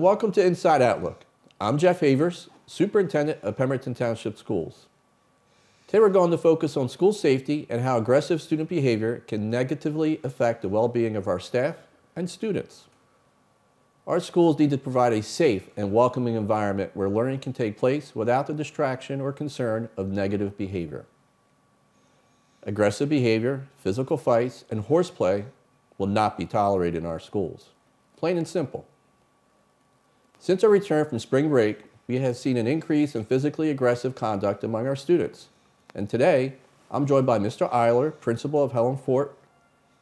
and welcome to Inside Outlook. I'm Jeff Havers, Superintendent of Pemberton Township Schools. Today we're going to focus on school safety and how aggressive student behavior can negatively affect the well-being of our staff and students. Our schools need to provide a safe and welcoming environment where learning can take place without the distraction or concern of negative behavior. Aggressive behavior, physical fights, and horseplay will not be tolerated in our schools. Plain and simple. Since our return from spring break, we have seen an increase in physically aggressive conduct among our students. And today, I'm joined by Mr. Eiler, principal of Helen Fort,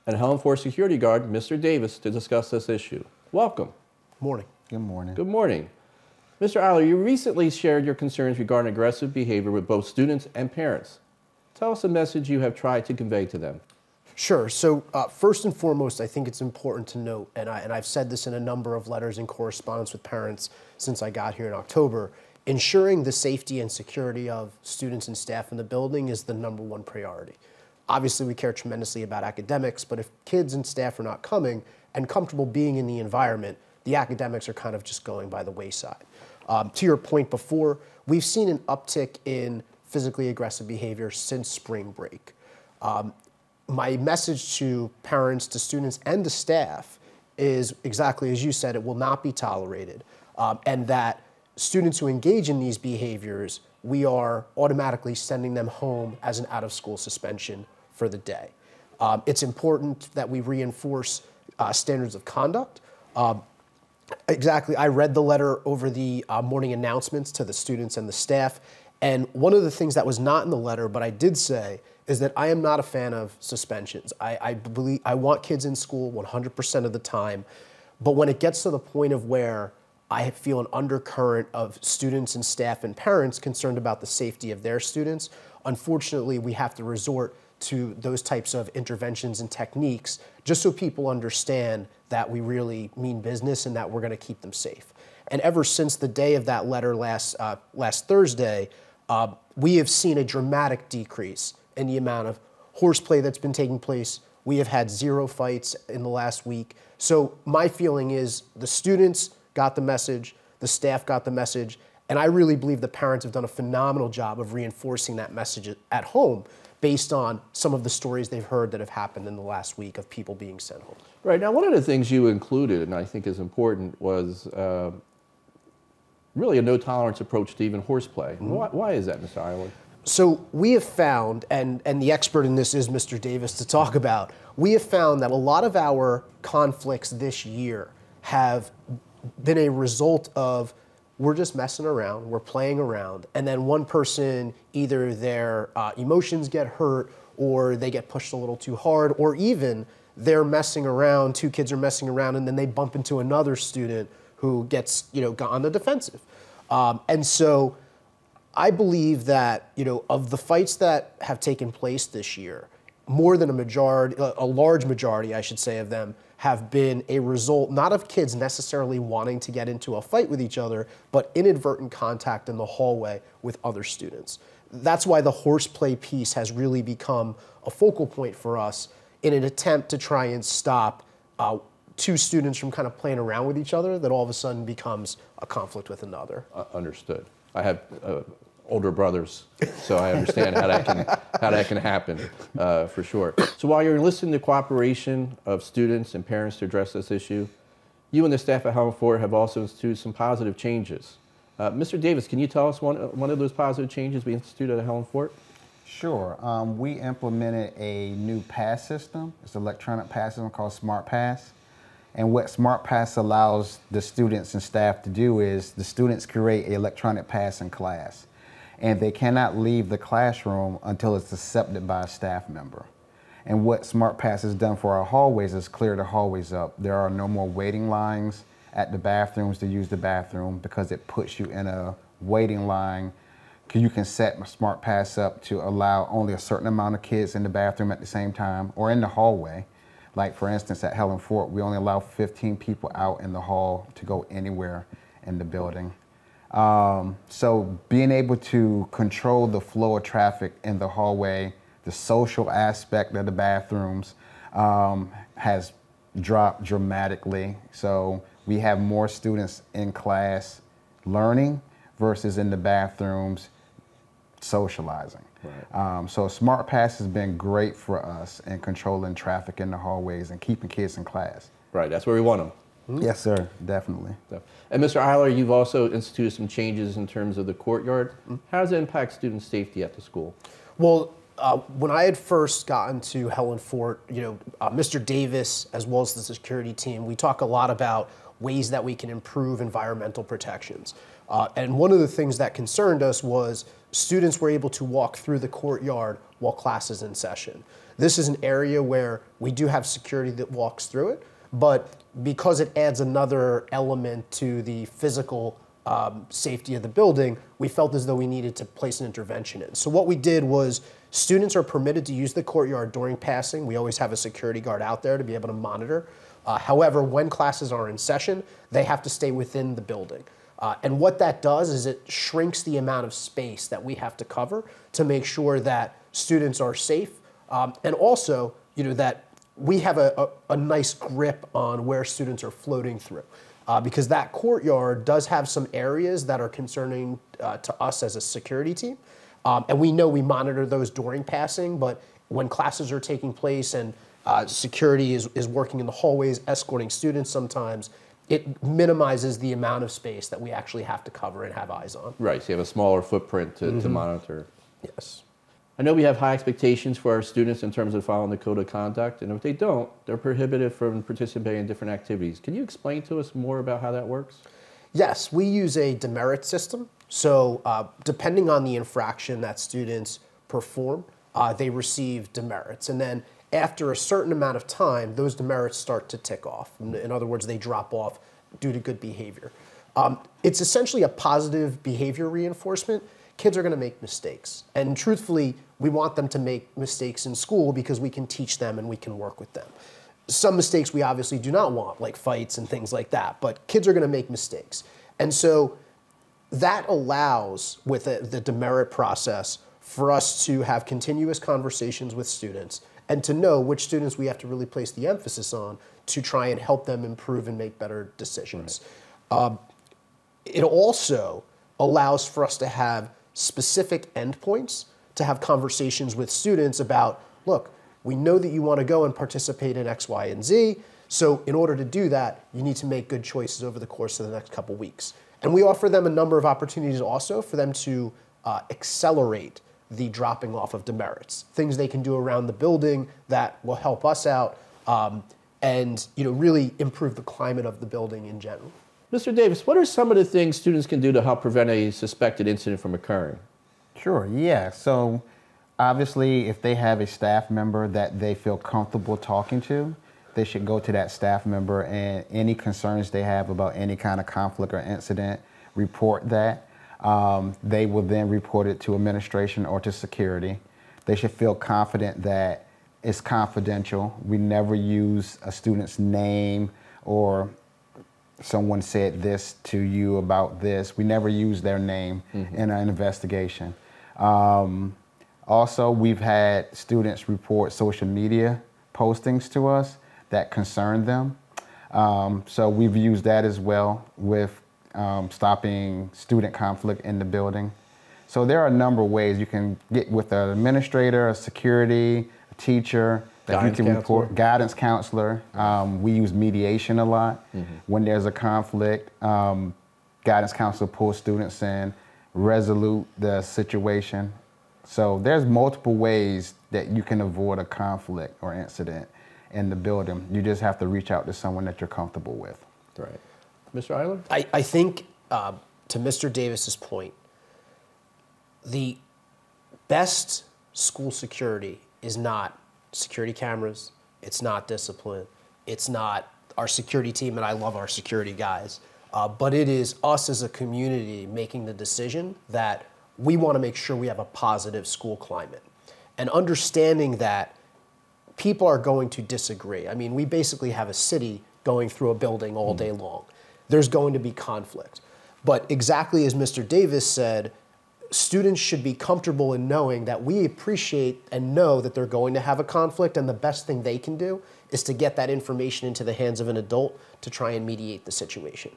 and Helen Fort security guard, Mr. Davis, to discuss this issue. Welcome. Morning. Good morning. Good morning. Mr. Eiler, you recently shared your concerns regarding aggressive behavior with both students and parents. Tell us a message you have tried to convey to them. Sure. So first and foremost, I think it's important to note, and I've said this in a number of letters and correspondence with parents since I got here in October, ensuring the safety and security of students and staff in the building is the #1 priority. Obviously, we care tremendously about academics, but if kids and staff are not coming and comfortable being in the environment, the academics are kind of just going by the wayside. To your point before, we've seen an uptick in physically aggressive behavior since spring break. My message to parents, to students, and to staff is exactly as you said, it will not be tolerated, and that students who engage in these behaviors, we are automatically sending them home as an out-of-school suspension for the day. It's important that we reinforce standards of conduct. Exactly, I read the letter over the morning announcements to the students and the staff, and one of the things that was not in the letter, but I did say, is that I am not a fan of suspensions. I believe I want kids in school 100% of the time, but when it gets to the point of where I feel an undercurrent of students and staff and parents concerned about the safety of their students, unfortunately, we have to resort to those types of interventions and techniques just so people understand that we really mean business and that we're going to keep them safe. And ever since the day of that letter last Thursday, we have seen a dramatic decrease in the amount of horseplay that's been taking place. We have had 0 fights in the last week. So my feeling is the students got the message, the staff got the message, and I really believe the parents have done a phenomenal job of reinforcing that message at home based on some of the stories they've heard that have happened in the last week of people being sent home. Right, now one of the things you included, and I think is important, was really a no-tolerance approach to even horseplay. Mm-hmm. Why is that, Mr. Eiler? So we have found, and the expert in this is Mr. Davis to talk about, we have found that a lot of our conflicts this year have been a result of we're just messing around, we're playing around, and then one person, either their emotions get hurt or they get pushed a little too hard, or even they're messing around, 2 kids are messing around, and then they bump into another student who gets, got on the defensive. And so I believe that, of the fights that have taken place this year, more than a large majority, I should say, of them have been a result not of kids necessarily wanting to get into a fight with each other, but inadvertent contact in the hallway with other students. That's why the horseplay piece has really become a focal point for us in an attempt to try and stop 2 students from kind of playing around with each other that all of a sudden becomes a conflict with another. Understood. I have older brothers, so I understand how that can happen for sure. So while you're enlisting the cooperation of students and parents to address this issue, you and the staff at Helen Fort have also instituted some positive changes. Mr. Davis, can you tell us one of those positive changes we instituted at Helen Fort? Sure. We implemented a new pass system. It's an electronic pass system called Smart Pass. And what Smart Pass allows the students and staff to do is the students create an electronic pass in class. And they cannot leave the classroom until it's accepted by a staff member. And what Smart Pass has done for our hallways is clear the hallways up. There are no more waiting lines at the bathrooms to use the bathroom because it puts you in a waiting line. You can set Smart Pass up to allow only a certain amount of kids in the bathroom at the same time or in the hallway. Like for instance, at Helen Fort, we only allow 15 people out in the hall to go anywhere in the building. So being able to control the flow of traffic in the hallway, the social aspect of the bathrooms has dropped dramatically. So we have more students in class learning versus in the bathrooms socializing. Right. So Smart Pass has been great for us in controlling traffic in the hallways and keeping kids in class. Right, that's where we want them. Yes, sir, definitely. And Mr. Eiler, you've also instituted some changes in terms of the courtyard. How does it impact student safety at the school? Well, when I had first gotten to Helen Fort, Mr. Davis, as well as the security team, we talk a lot about ways that we can improve environmental protections. And one of the things that concerned us was students were able to walk through the courtyard while class is in session. This is an area where we do have security that walks through it, but because it adds another element to the physical safety of the building, we felt as though we needed to place an intervention in. So what we did was students are permitted to use the courtyard during passing. We always have a security guard out there to be able to monitor. However, when classes are in session, they have to stay within the building. And what that does is it shrinks the amount of space that we have to cover to make sure that students are safe, and also, that we have a nice grip on where students are floating through. Because that courtyard does have some areas that are concerning to us as a security team. And we know we monitor those during passing, but when classes are taking place and security is working in the hallways, escorting students sometimes, it minimizes the amount of space that we actually have to cover and have eyes on. Right, so you have a smaller footprint to monitor. Yes. I know we have high expectations for our students in terms of following the code of conduct, and if they don't, they're prohibited from participating in different activities. Can you explain to us more about how that works? Yes, we use a demerit system. So depending on the infraction that students perform, they receive demerits. And then after a certain amount of time, those demerits start to tick off. In other words, they drop off due to good behavior. It's essentially a positive behavior reinforcement. Kids are going to make mistakes. And truthfully, we want them to make mistakes in school because we can teach them and we can work with them. Some mistakes we obviously do not want, like fights and things like that, but kids are going to make mistakes. And so that allows, with the demerit process, for us to have continuous conversations with students and to know which students we have to really place the emphasis on to try and help them improve and make better decisions. Right. It also allows for us to have specific endpoints to have conversations with students about, look, we know that you want to go and participate in X, Y, and Z, so in order to do that, you need to make good choices over the course of the next couple weeks. And we offer them a number of opportunities also for them to accelerate the dropping off of demerits, things they can do around the building that will help us out and really improve the climate of the building in general. Mr. Davis, what are some of the things students can do to help prevent a suspected incident from occurring? Sure, yeah. So obviously, if they have a staff member that they feel comfortable talking to, they should go to that staff member, and any concerns they have about any kind of conflict or incident, report that. They will then report it to administration or to security. They should feel confident that it's confidential. We never use a student's name or someone said this to you about this. We never use their name in an investigation. Also, we've had students report social media postings to us that concern them. So we've used that as well with stopping student conflict in the building. So there are a number of ways you can get with an administrator, a security, a teacher, that you can report, guidance counselor. We use mediation a lot. When there's a conflict, guidance counselor pulls students in, resolute the situation. So there's multiple ways that you can avoid a conflict or incident in the building. You just have to reach out to someone that you're comfortable with. Right. Mr. Eiler? I think, to Mr. Davis's point, the best school security is not security cameras, it's not discipline, it's not our security team, and I love our security guys, but it is us as a community making the decision that we want to make sure we have a positive school climate. And understanding that people are going to disagree. I mean, we basically have a city going through a building all day long. There's going to be conflict. But exactly as Mr. Davis said, students should be comfortable in knowing that we appreciate and know that they're going to have a conflict, and the best thing they can do is to get that information into the hands of an adult to try and mediate the situation.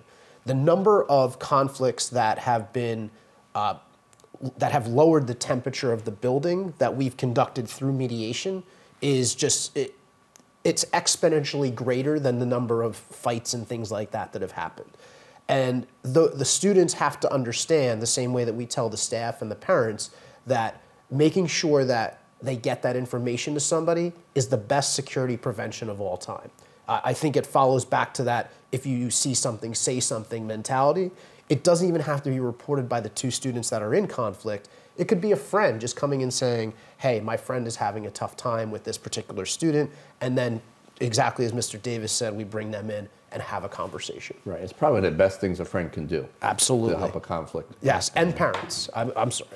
The number of conflicts that have been that have lowered the temperature of the building that we've conducted through mediation is just it's exponentially greater than the number of fights and things like that that have happened. And the students have to understand, the same way that we tell the staff and the parents, that making sure that they get that information to somebody is the best security prevention of all time. I think it follows back to that if you see something, say something mentality. It doesn't even have to be reported by the two students that are in conflict. It could be a friend just coming and saying, hey, my friend is having a tough time with this particular student. And then exactly as Mr. Davis said, we bring them in and have a conversation. Right. It's probably the best things a friend can do. Absolutely. To help a conflict. Yes, and parents. I'm sorry.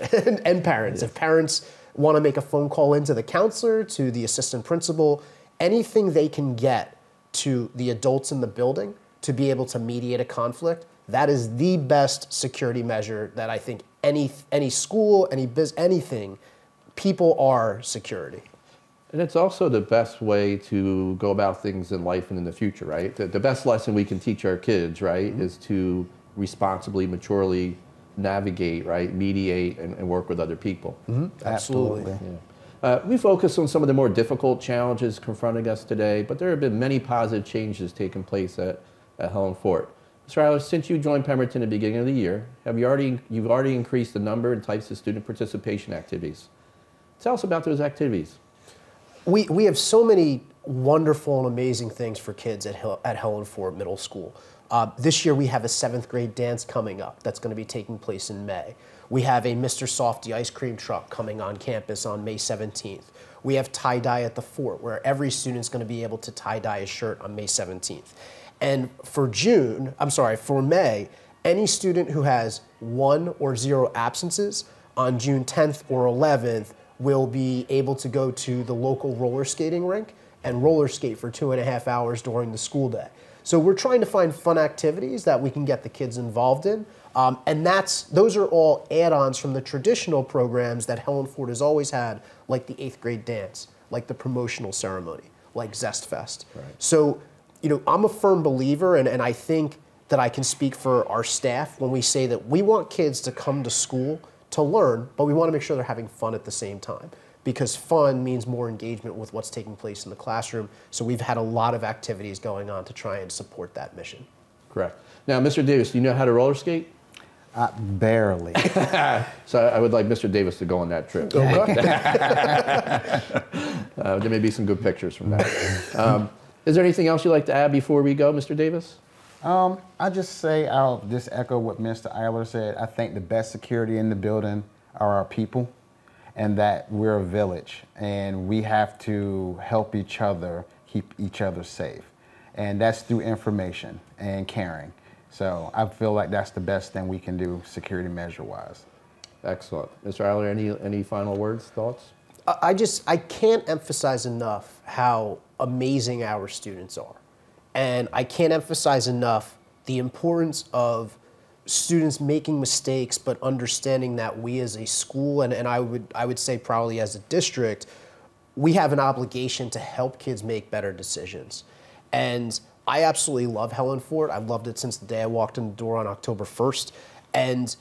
And parents. Yes. If parents want to make a phone call into the counselor, to the assistant principal, anything they can get to the adults in the building to be able to mediate a conflict, that is the best security measure that I think any school, anything, people are security. And it's also the best way to go about things in life and in the future, right? The best lesson we can teach our kids, right, is to responsibly, maturely navigate, right, mediate, and work with other people. Absolutely. Yeah. We focus on some of the more difficult challenges confronting us today, but there have been many positive changes taking place at Helen Fort. Mr. Eiler, since you joined Pemberton at the beginning of the year, you've already increased the number and types of student participation activities. Tell us about those activities. We have so many wonderful and amazing things for kids at Helen Fort Middle School. This year we have a 7th grade dance coming up that's going to be taking place in May. We have a Mr. Softy ice cream truck coming on campus on May 17th. We have tie-dye at the fort, where every student's going to be able to tie-dye a shirt on May 17th. And for May, any student who has 1 or 0 absences on June 10th or 11th will be able to go to the local roller skating rink and roller skate for 2.5 hours during the school day. So we're trying to find fun activities that we can get the kids involved in. And those are all add-ons from the traditional programs that Helen Fort has always had, like the 8th grade dance, like the promotional ceremony, like Zest Fest. Right. So, I'm a firm believer, and I think that I can speak for our staff when we say that we want kids to come to school to learn, but we want to make sure they're having fun at the same time, because fun means more engagement with what's taking place in the classroom. So we've had a lot of activities going on to try and support that mission. Correct. Now, Mr. Davis, do you know how to roller skate? Barely. So I would like Mr. Davis to go on that trip. There may be some good pictures from that. Is there anything else you'd like to add before we go, Mr. Davis? I just say, I'll just echo what Mr. Eiler said. I think the best security in the building are our people, and that we're a village, and we have to help each other keep each other safe. And that's through information and caring. So I feel like that's the best thing we can do security measure-wise. Excellent. Mr. Eiler, any final words, thoughts? I can't emphasize enough how amazing our students are. And I can't emphasize enough the importance of students making mistakes, but understanding that we as a school, and I would say probably as a district, we have an obligation to help kids make better decisions. And I absolutely love Helen Fort. I've loved it since the day I walked in the door on October 1st. And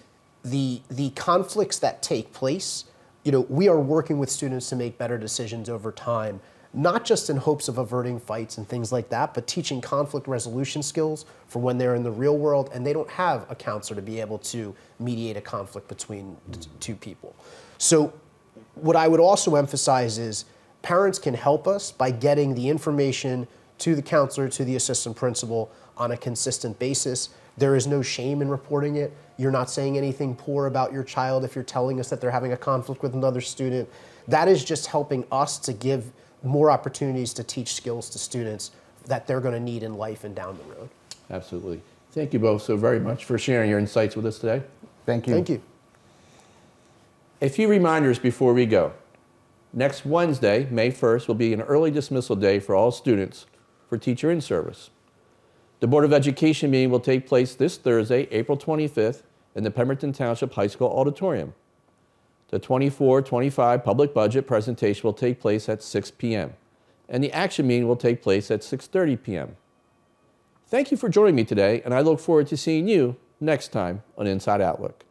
the conflicts that take place, we are working with students to make better decisions over time, not just in hopes of averting fights and things like that, but teaching conflict resolution skills for when they're in the real world and they don't have a counselor to be able to mediate a conflict between two people. So what I would also emphasize is parents can help us by getting the information to the counselor, to the assistant principal on a consistent basis. There is no shame in reporting it. You're not saying anything poor about your child if you're telling us that they're having a conflict with another student. That is just helping us to give more opportunities to teach skills to students that they're going to need in life and down the road. Absolutely. Thank you both so very much for sharing your insights with us today. Thank you. Thank you. A few reminders before we go. Next Wednesday, May 1st, will be an early dismissal day for all students for teacher in-service. The Board of Education meeting will take place this Thursday, April 25th, in the Pemberton Township High School auditorium. The 24-25 public budget presentation will take place at 6 p.m. and the action meeting will take place at 6:30 p.m. Thank you for joining me today, and I look forward to seeing you next time on Inside Outlook.